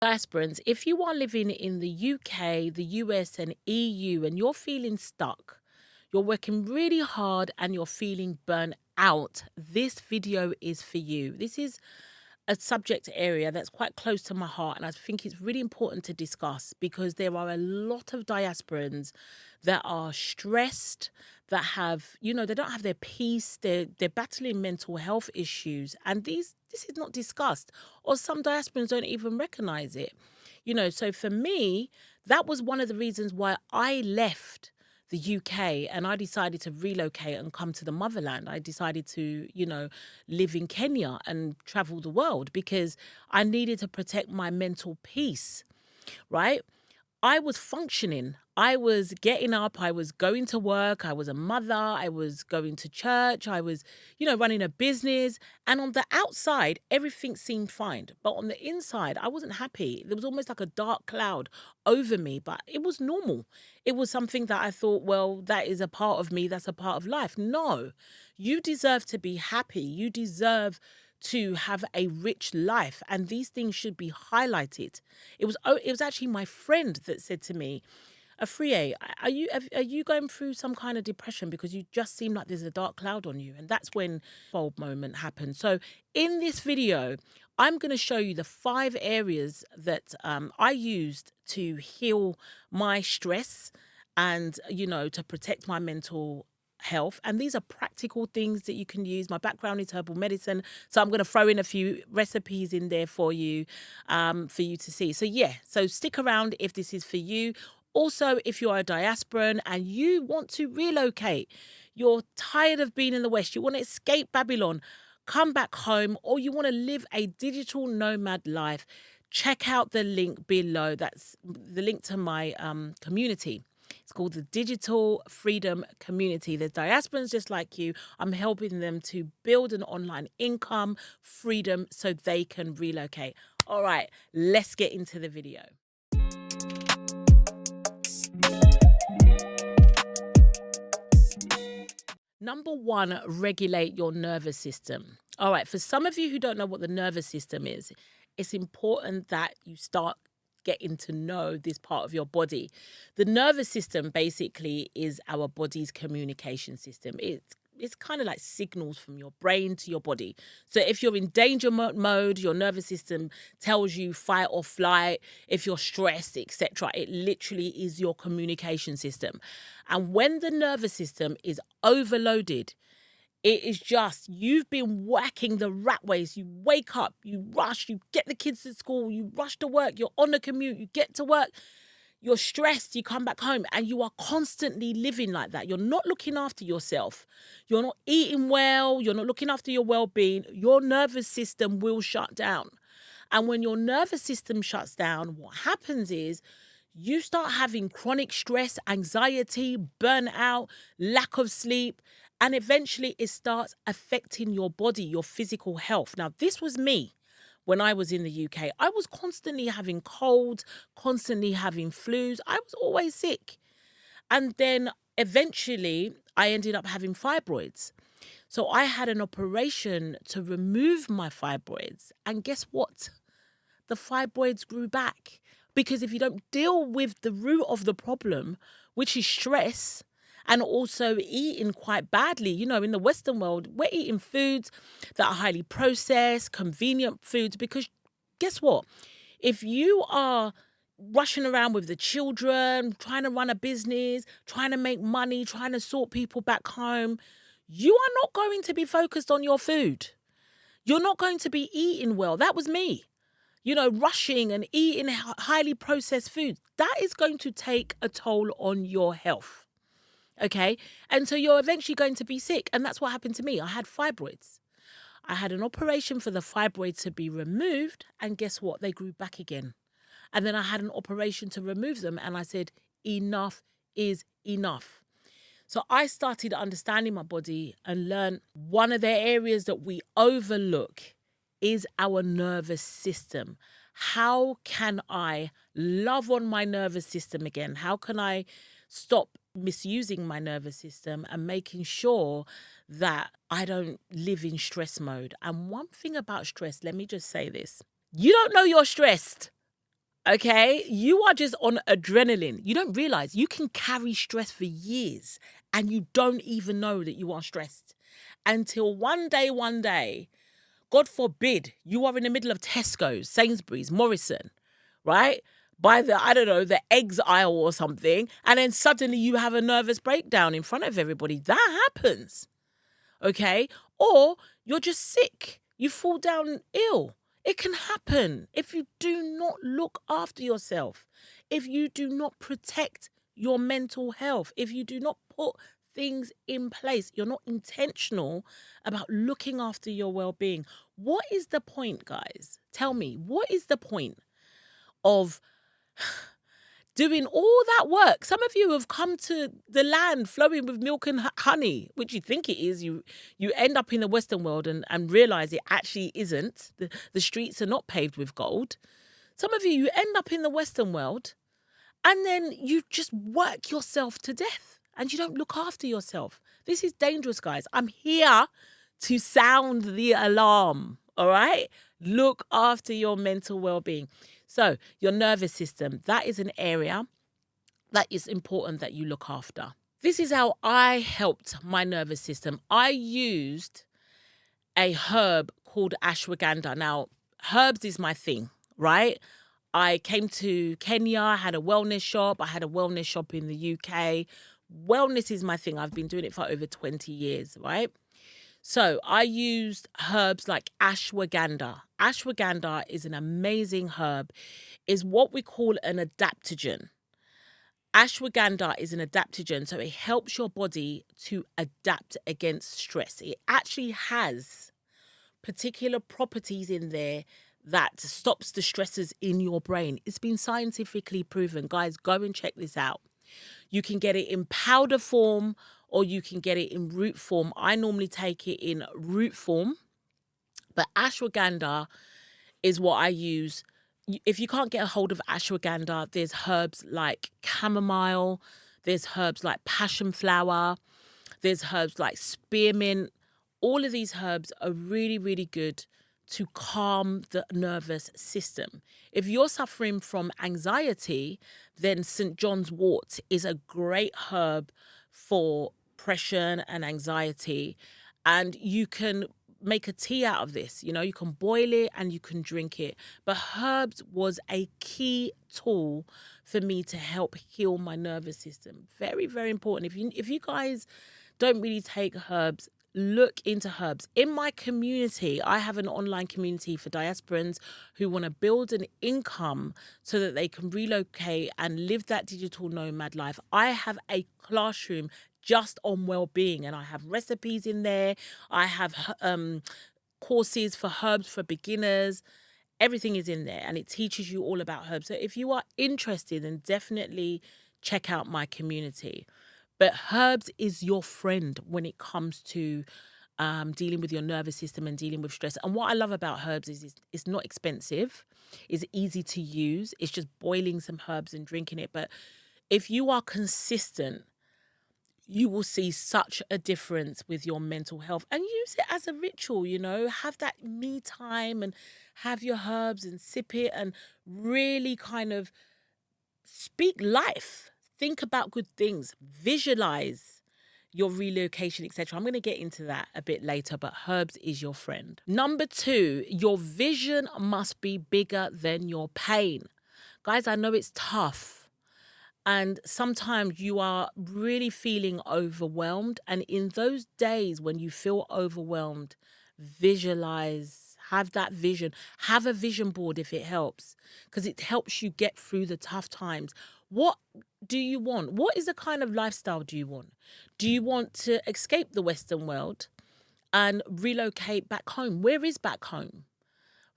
Diasporans, if you are living in the UK, the US, and EU, and you're feeling stuck, you're working really hard and you're feeling burnt out, this video is for you. This is a subject area that's quite close to my heart, and I think it's really important to discuss because there are a lot of diasporans that are stressed, that have, they don't have their peace, they're battling mental health issues, and this is not discussed, or some diasporans don't even recognize it. So for me, that was one of the reasons why I left the UK and I decided to relocate and come to the motherland. I decided to, live in Kenya and travel the world because I needed to protect my mental peace, right? I was functioning. I was getting up. I was going to work. I was a mother. I was going to church. I was, running a business. And on the outside, everything seemed fine. But on the inside, I wasn't happy. There was almost like a dark cloud over me, but it was normal. It was something that I thought, well, that is a part of me. That's a part of life. No, you deserve to be happy. You deserve to have a rich life, and these things should be highlighted. It was actually my friend that said to me, Afriye, are you going through some kind of depression, because you just seem like there's a dark cloud on you? And that's when bulb moment happened. So in this video, I'm going to show you the 5 areas that I used to heal my stress and, to protect my mental health. And these are practical things that you can use. My background is herbal medicine, so I'm going to throw in a few recipes in there for you to see. So stick around if this is for you. Also, if you are a diasporan and you want to relocate, you're tired of being in the West, you want to escape Babylon, come back home, or you want to live a digital nomad life, check out the link below. That's the link to my community. It's called the Digital Freedom Community. There's diasporans just like you. I'm helping them to build an online income, freedom, so they can relocate. All right, let's get into the video. Number 1, regulate your nervous system. All right, for some of you who don't know what the nervous system is, it's important that you start getting to know this part of your body. The nervous system basically is our body's communication system. It's kind of like signals from your brain to your body. So if you're in danger mode, your nervous system tells you fight or flight. If you're stressed, etc., it literally is your communication system. And when the nervous system is overloaded, it is just, you've been whacking the rat race. You wake up, you rush, you get the kids to school, you rush to work, you're on the commute, you get to work, you're stressed, you come back home, and you are constantly living like that. You're not looking after yourself. You're not eating well. You're not looking after your well-being. Your nervous system will shut down. And when your nervous system shuts down, what happens is you start having chronic stress, anxiety, burnout, lack of sleep, and eventually it starts affecting your body, your physical health. Now, this was me when I was in the UK. I was constantly having colds, constantly having flus. I was always sick. And then eventually I ended up having fibroids. So I had an operation to remove my fibroids. And guess what? The fibroids grew back. Because if you don't deal with the root of the problem, which is stress, and also eating quite badly, in the Western world, we're eating foods that are highly processed, convenient foods, because guess what? If you are rushing around with the children, trying to run a business, trying to make money, trying to sort people back home, you are not going to be focused on your food. You're not going to be eating well. That was me. Rushing and eating highly processed foods, that is going to take a toll on your health. Okay? And so you're eventually going to be sick. And that's what happened to me. I had fibroids. I had an operation for the fibroids to be removed. And guess what? They grew back again. And then I had an operation to remove them. And I said, enough is enough. So I started understanding my body and learned one of the areas that we overlook is our nervous system. How can I love on my nervous system again? How can I stop misusing my nervous system and making sure that I don't live in stress mode? And one thing about stress, let me just say this. You don't know you're stressed Okay, you are just on adrenaline. You don't realize you can carry stress for years and you don't even know that you are stressed until one day, God forbid, you are in the middle of Tesco's, Sainsbury's, Morrison, right? By the, I don't know, the eggs aisle or something. And then suddenly you have a nervous breakdown in front of everybody. That happens. Okay. Or you're just sick. You fall down ill. It can happen if you do not look after yourself, if you do not protect your mental health, if you do not put things in place, you're not intentional about looking after your well being. What is the point, guys? Tell me, what is the point of doing all that work? Some of you have come to the land flowing with milk and honey, which you think it is. You end up in the Western world and realize it actually isn't. The streets are not paved with gold. Some of you end up in the Western world and then you just work yourself to death and you don't look after yourself. This is dangerous, guys. I'm here to sound the alarm, all right? Look after your mental well-being. So your nervous system, that is an area that is important that you look after. This is how I helped my nervous system. I used a herb called ashwagandha. Now, herbs is my thing, right? I came to Kenya, I had a wellness shop. I had a wellness shop in the UK. Wellness is my thing. I've been doing it for over 20 years, right? So I used herbs like ashwagandha. Ashwagandha is an amazing herb. Is what we call an adaptogen. Ashwagandha is an adaptogen, so it helps your body to adapt against stress. It actually has particular properties in there that stops the stresses in your brain. It's been scientifically proven. Guys, go and check this out. You can get it in powder form or you can get it in root form. I normally take it in root form, but ashwagandha is what I use. If you can't get a hold of ashwagandha, there's herbs like chamomile, there's herbs like passion flower, there's herbs like spearmint. All of these herbs are really, really good to calm the nervous system. If you're suffering from anxiety, then St. John's wort is a great herb for depression and anxiety. And you can make a tea out of this. You know, you can boil it and you can drink it. But herbs was a key tool for me to help heal my nervous system. Very, very important. If you guys don't really take herbs, look into herbs. In my community, I have an online community for diasporans who want to build an income so that they can relocate and live that digital nomad life. I have a classroom just on well-being, and I have recipes in there. I have courses for herbs for beginners. Everything is in there and it teaches you all about herbs. So if you are interested, then definitely check out my community. But herbs is your friend when it comes to dealing with your nervous system and dealing with stress. And what I love about herbs is it's not expensive. It's easy to use. It's just boiling some herbs and drinking it. But if you are consistent, you will see such a difference with your mental health, and use it as a ritual, you know, have that me time and have your herbs and sip it and really kind of speak life. Think about good things, visualize your relocation, etc. I'm going to get into that a bit later, but herbs is your friend. Number 2, your vision must be bigger than your pain. Guys, I know it's tough. And sometimes you are really feeling overwhelmed. And in those days when you feel overwhelmed, visualize, have that vision, have a vision board if it helps, because it helps you get through the tough times. What do you want? What is the kind of lifestyle do you want? Do you want to escape the Western world and relocate back home? Where is back home?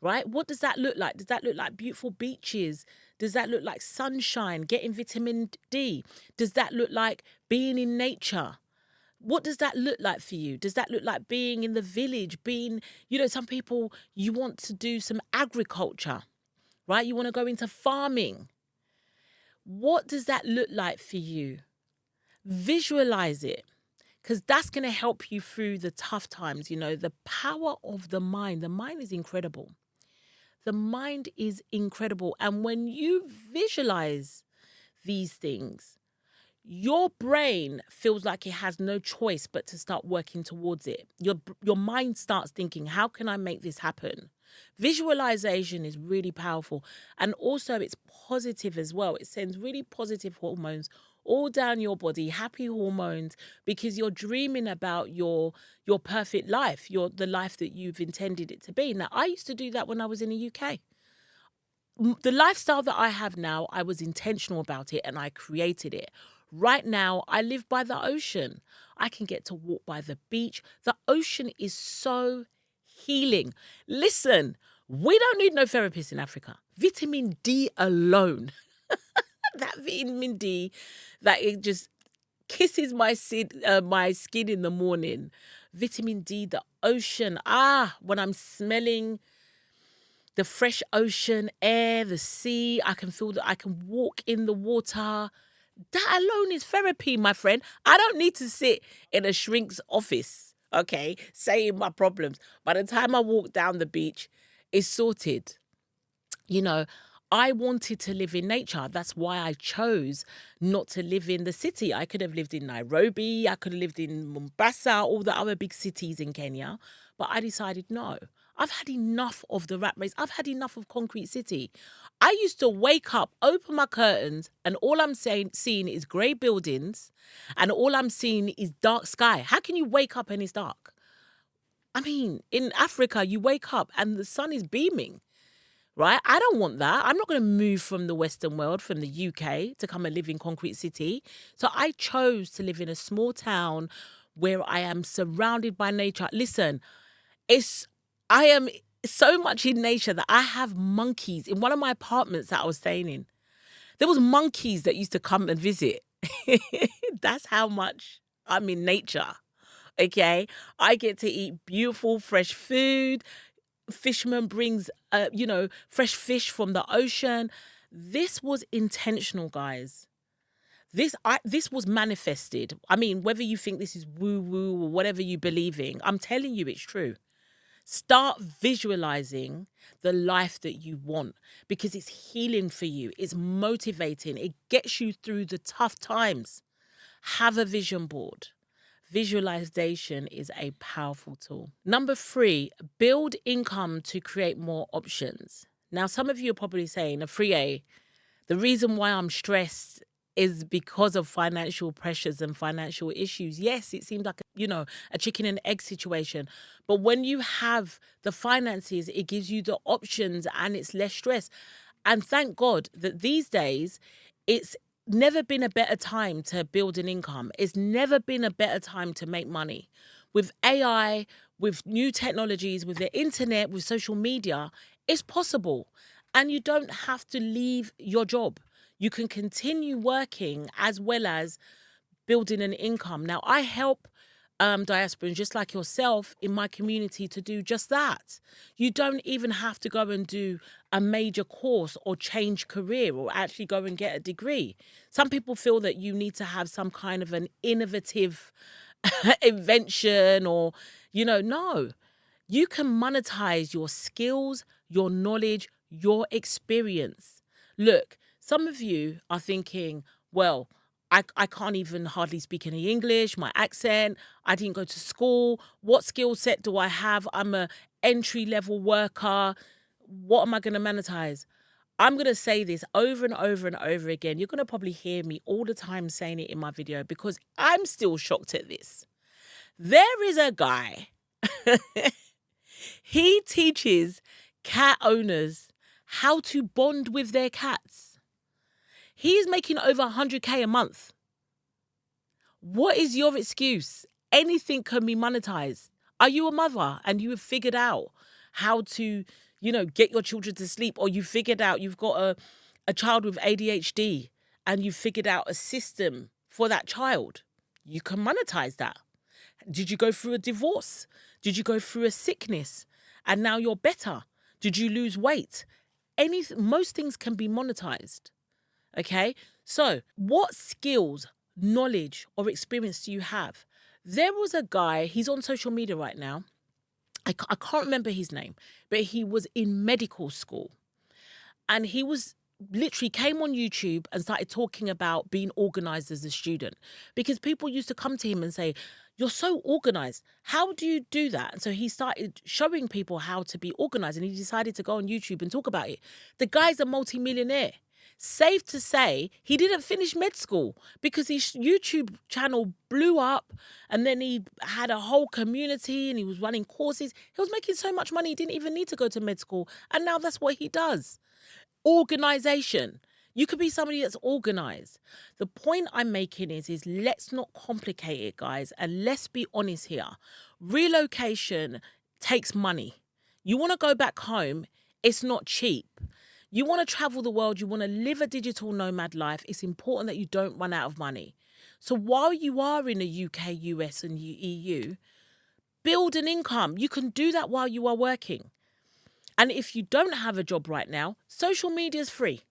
Right? What does that look like? Does that look like beautiful beaches? Does that look like sunshine, getting vitamin D? Does that look like being in nature? What does that look like for you? Does that look like being in the village, being, you know, some people, you want to do some agriculture, right? You want to go into farming. What does that look like for you? Visualize it, because that's going to help you through the tough times. You know, the power of the mind is incredible. The mind is incredible. And when you visualize these things, your brain feels like it has no choice but to start working towards it. Your mind starts thinking, how can I make this happen? Visualization is really powerful. And also it's positive as well. It sends really positive hormones all down your body, happy hormones, because you're dreaming about your perfect life, the life that you've intended it to be. Now, I used to do that when I was in the UK. The lifestyle that I have now, I was intentional about it and I created it. Right now, I live by the ocean. I can get to walk by the beach. The ocean is so healing. Listen, we don't need no therapist in Africa. Vitamin D alone, that vitamin D, that it just kisses my skin in the morning. Vitamin D, the ocean. When I'm smelling the fresh ocean air, the sea, I can feel that I can walk in the water. That alone is therapy, my friend. I don't need to sit in a shrink's office, okay, saying my problems. By the time I walk down the beach, it's sorted. You know, I wanted to live in nature. That's why I chose not to live in the city. I could have lived in Nairobi. I could have lived in Mombasa, all the other big cities in Kenya. But I decided, no, I've had enough of the rat race. I've had enough of concrete city. I used to wake up, open my curtains, and all I'm seeing is grey buildings, and all I'm seeing is dark sky. How can you wake up and it's dark? I mean, in Africa, you wake up and the sun is beaming. Right? I don't want that. I'm not going to move from the Western world, from the UK, to come and live in concrete city. So I chose to live in a small town where I am surrounded by nature. Listen, I am so much in nature that I have monkeys in one of my apartments that I was staying in. There was monkeys that used to come and visit. That's how much I'm in nature. Okay? I get to eat beautiful, fresh food. Fisherman brings, fresh fish from the ocean. This was intentional, guys. This was manifested. I mean, whether you think this is woo-woo or whatever you believe in, I'm telling you it's true. Start visualizing the life that you want because it's healing for you. It's motivating. It gets you through the tough times. Have a vision board. Visualization is a powerful tool. Number 3, build income to create more options. Now, some of you are probably saying, Afriye, the reason why I'm stressed is because of financial pressures and financial issues. Yes, it seems like, a chicken and egg situation. But when you have the finances, it gives you the options and it's less stress. And thank God that these days, it's never been a better time to build an income. It's never been a better time to make money. With AI, with new technologies, with the internet, with social media, it's possible. And you don't have to leave your job. You can continue working as well as building an income. Now, I help diasporans just like yourself in my community to do just that. You don't even have to go and do a major course or change career or actually go and get a degree. Some people feel that you need to have some kind of an innovative invention or, no. You can monetize your skills, your knowledge, your experience. Look, some of you are thinking, well, I can't even hardly speak any English, my accent, I didn't go to school. What skill set do I have? I'm a entry-level worker. What am I going to monetize? I'm going to say this over and over and over again. You're going to probably hear me all the time saying it in my video because I'm still shocked at this. There is a guy, he teaches cat owners how to bond with their cats. He's making over 100K a month. What is your excuse? Anything can be monetized. Are you a mother and you have figured out how to, get your children to sleep, or you figured out you've got a child with ADHD and you figured out a system for that child? You can monetize that. Did you go through a divorce? Did you go through a sickness and now you're better? Did you lose weight? Most things can be monetized. Okay, so what skills, knowledge, or experience do you have? There was a guy, he's on social media right now. I can't remember his name, but he was in medical school. And he was literally came on YouTube and started talking about being organized as a student, because people used to come to him and say, "You're so organized. How do you do that?" And so he started showing people how to be organized, and he decided to go on YouTube and talk about it. The guy's a multimillionaire. Safe to say, he didn't finish med school because his YouTube channel blew up, and then he had a whole community and he was running courses. He was making so much money, he didn't even need to go to med school. And now that's what he does. Organization. You could be somebody that's organized. The point I'm making is let's not complicate it, guys, and let's be honest here. Relocation takes money. You want to go back home, it's not cheap. You want to travel the world, you want to live a digital nomad life, it's important that you don't run out of money. So while you are in the UK, US, and EU, build an income. You can do that while you are working. And if you don't have a job right now, social media is free.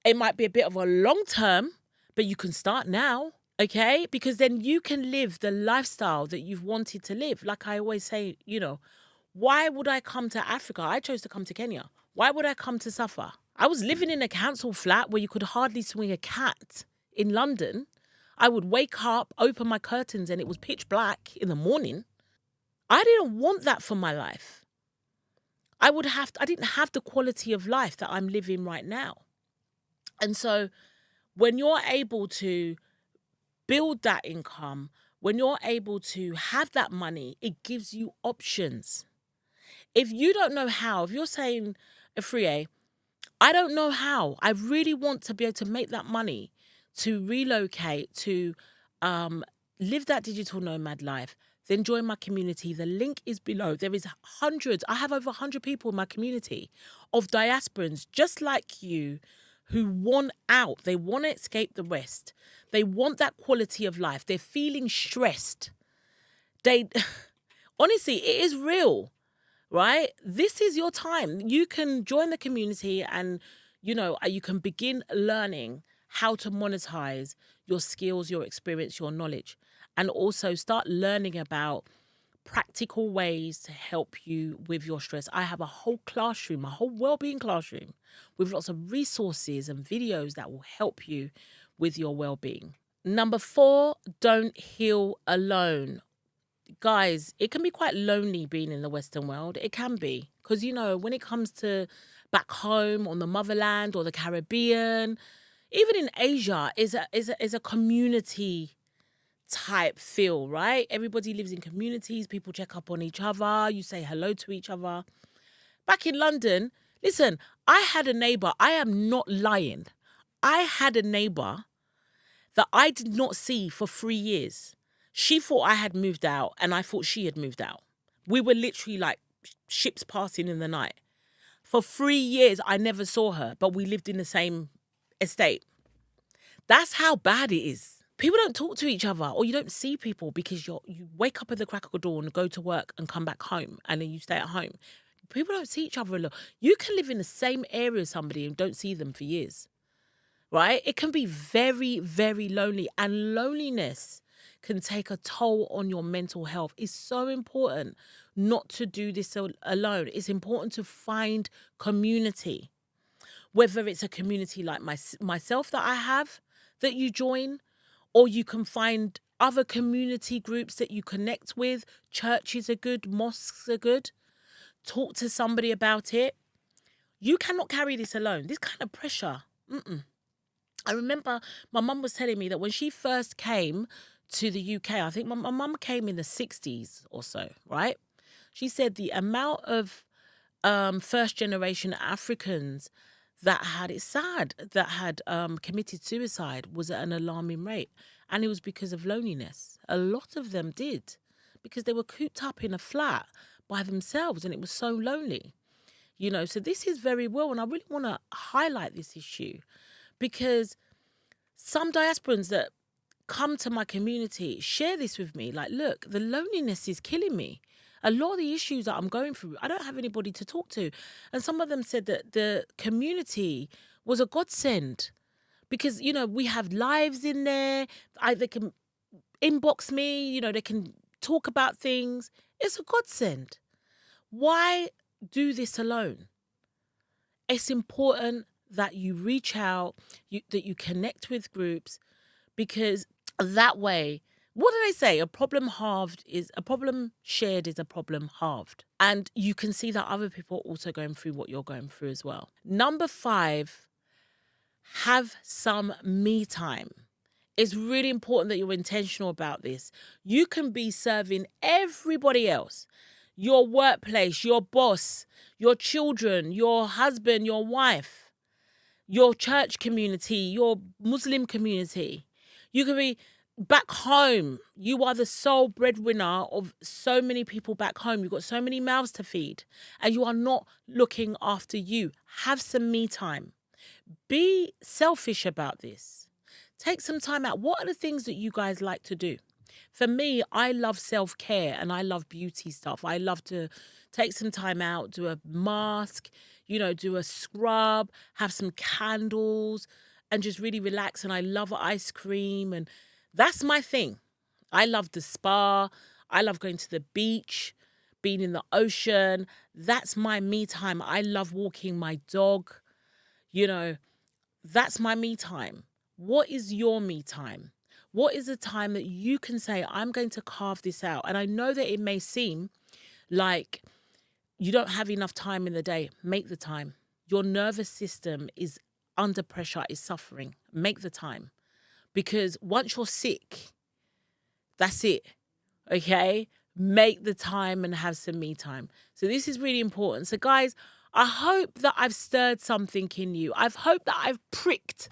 It might be a bit of a long term, but you can start now, okay? Because then you can live the lifestyle that you've wanted to live. Like I always say, why would I come to Africa? I chose to come to Kenya. Why would I come to suffer? I was living in a council flat where you could hardly swing a cat in London. I would wake up, open my curtains, and it was pitch black in the morning. I didn't want that for my life. I didn't have the quality of life that I'm living right now. And so when you're able to build that income, when you're able to have that money, it gives you options. If you don't know how, if you're saying, Afriye, I don't know how, I really want to be able to make that money to relocate, to live that digital nomad life, then join my community. The link is below. There is hundreds. I have over 100 people in my community of diasporans just like you who want out. They want to escape the West. They want that quality of life. They're feeling stressed. Honestly, it is real, right? This is your time. You can join the community and, you can begin learning how to monetize your skills, your experience, your knowledge, and also start learning about practical ways to help you with your stress. I have a whole classroom, a whole wellbeing classroom with lots of resources and videos that will help you with your well-being. Number 4, don't heal alone. Guys, it can be quite lonely being in the Western world. It can be. Because, when it comes to back home on the motherland or the Caribbean, even in Asia, is a community type feel, right? Everybody lives in communities. People check up on each other. You say hello to each other. Back in London, listen, I had a neighbor. I am not lying. I had a neighbor that I did not see for 3 years. She thought I had moved out and I thought she had moved out. We were literally like ships passing in the night. For 3 years, I never saw her, but we lived in the same estate. That's how bad it is. People don't talk to each other, or you don't see people because you wake up at the crack of dawn, go to work and come back home, and then you stay at home. People don't see each other a lot. You can live in the same area as somebody and don't see them for years, right? It can be very, very lonely, and loneliness can take a toll on your mental health. It's so important not to do this alone. It's important to find community, whether it's a community like myself that I have that you join, or you can find other community groups that you connect with. Churches are good, mosques are good. Talk to somebody about it. You cannot carry this alone. This kind of pressure. I remember my mum was telling me that when she first came to the UK, I think my mum came in the 60s or so, right? She said the amount of first generation Africans that had committed suicide was at an alarming rate. And it was because of loneliness. A lot of them did, because they were cooped up in a flat by themselves and it was so lonely. So this is very real, and I really want to highlight this issue because some diasporans that come to my community share this with me. Like, look, the loneliness is killing me. A lot of the issues that I'm going through, I don't have anybody to talk to. And some of them said that the community was a godsend because, we have lives in there. They can inbox me, they can talk about things. It's a godsend. Why do this alone? It's important that you reach out, that you connect with groups, because that way, what did I say? A problem shared is a problem halved. And you can see that other people are also going through what you're going through as well. Number 5, have some me time. It's really important that you're intentional about this. You can be serving everybody else, your workplace, your boss, your children, your husband, your wife, your church community, your Muslim community. You can be back home. You are the sole breadwinner of so many people back home. You've got so many mouths to feed, and you are not looking after you. Have some me time. Be selfish about this. Take some time out. What are the things that you guys like to do? For me, I love self-care and I love beauty stuff. I love to take some time out, do a mask, do a scrub, have some candles, and just really relax. And I love ice cream, and that's my thing. I love the spa. I love going to the beach, being in the ocean. That's my me time. I love walking my dog. That's my me time. What is your me time? What is the time that you can say, I'm going to carve this out? And I know that it may seem like you don't have enough time in the day. Make the time. Your nervous system is under pressure, is suffering. Make the time. Because once you're sick, that's it. Okay? Make the time and have some me time. So this is really important. So guys, I hope that I've stirred something in you. I've hoped that I've pricked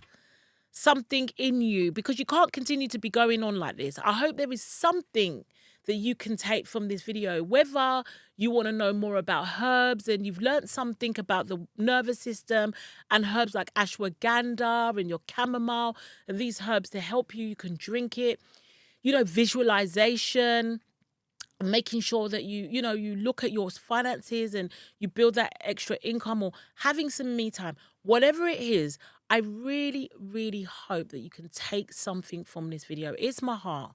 something in you, because you can't continue to be going on like this. I hope there is something that you can take from this video, whether you want to know more about herbs and you've learned something about the nervous system and herbs like ashwagandha and your chamomile and these herbs to help you. You can drink it. Visualization, making sure that you look at your finances and you build that extra income, or having some me time. Whatever it is, I really, really hope that you can take something from this video. It's my heart,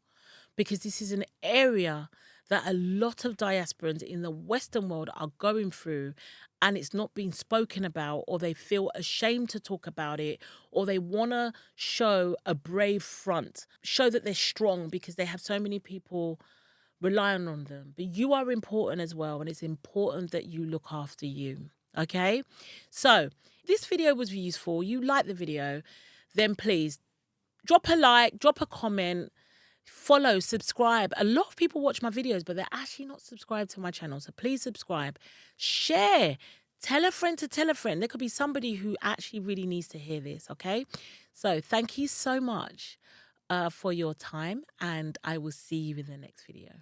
because this is an area that a lot of diasporans in the Western world are going through, and it's not being spoken about, or they feel ashamed to talk about it, or they want to show a brave front, show that they're strong because they have so many people relying on them. But you are important as well, and it's important that you look after you. Okay? So this video was useful. You like the video, then please drop a like, drop a comment, follow, subscribe. A lot of people watch my videos, but they're actually not subscribed to my channel. So please subscribe, share, tell a friend to tell a friend. There could be somebody who actually really needs to hear this. Okay? So thank you so much for your time, and I will see you in the next video.